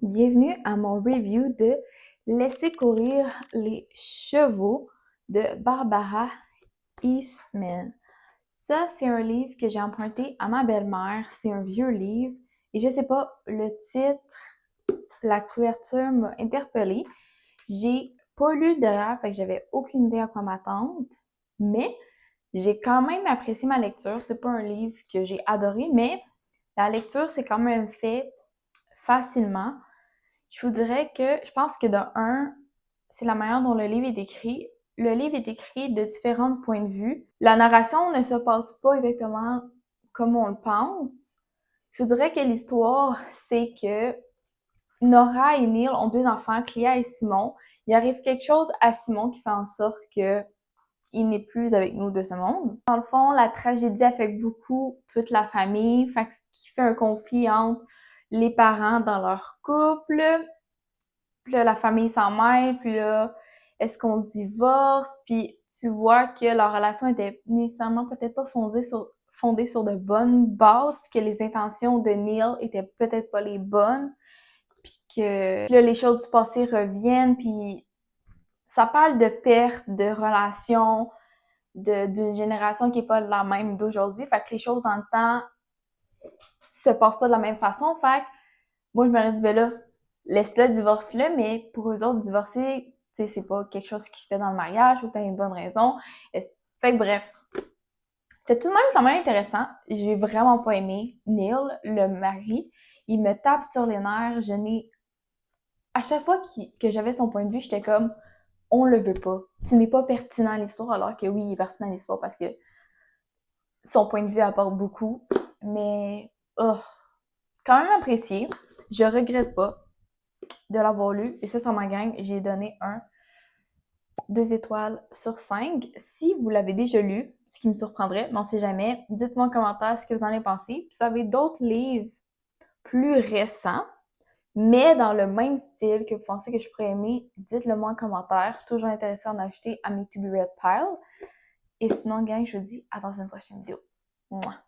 Bienvenue à mon review de Laisser courir les chevaux de Barbara Eastman. Ça, c'est un livre que j'ai emprunté à ma belle-mère. C'est un vieux livre et je sais pas, le titre, la couverture m'a interpellée. J'ai pas lu derrière, fait que j'avais aucune idée à quoi m'attendre, mais j'ai quand même apprécié ma lecture. C'est pas un livre que j'ai adoré, mais la lecture s'est quand même fait facilement. Je vous dirais que je pense que de un, c'est la manière dont le livre est écrit. Le livre est écrit de différents points de vue. La narration ne se passe pas exactement comme on le pense. Je vous dirais que l'histoire, c'est que Nora et Neil ont deux enfants, Cléa et Simon. Il arrive quelque chose à Simon qui fait en sorte que il n'est plus avec nous de ce monde. Dans le fond, la tragédie affecte beaucoup toute la famille, fait qui fait un conflit entre les parents dans leur couple. Puis là, la famille s'en mêle, puis là, est-ce qu'on divorce? Puis tu vois que leur relation était nécessairement peut-être pas fondée sur de bonnes bases, puis que les intentions de Neil étaient peut-être pas les bonnes, puis que là, les choses du passé reviennent, puis ça parle de perte de relations, d'une génération qui est pas la même d'aujourd'hui, fait que les choses dans le temps se passent pas de la même façon, fait que moi, je m'aurais dit, ben là, laisse-le, divorce-le, mais pour eux autres, divorcer, tu sais, c'est pas quelque chose qui se fait dans le mariage, ou t'as une bonne raison. Fait que bref, c'était tout de même quand même intéressant. J'ai vraiment pas aimé Neil, le mari. Il me tape sur les nerfs. À chaque fois que j'avais son point de vue, j'étais comme, on le veut pas. Tu n'es pas pertinent à l'histoire, alors que oui, il est pertinent à l'histoire parce que son point de vue apporte beaucoup. Mais, oh, quand même apprécié. Je regrette pas de l'avoir lu. Et ça ma gang, j'ai donné 2 étoiles sur 5. Si vous l'avez déjà lu, ce qui me surprendrait, mais on sait jamais, dites-moi en commentaire ce que vous en avez pensé. Puis si vous avez d'autres livres plus récents, mais dans le même style que vous pensez que je pourrais aimer, dites-le moi en commentaire. Toujours intéressant d'en ajouter à mes To Be Read pile. Et sinon, gang, je vous dis à dans une prochaine vidéo. Mouah.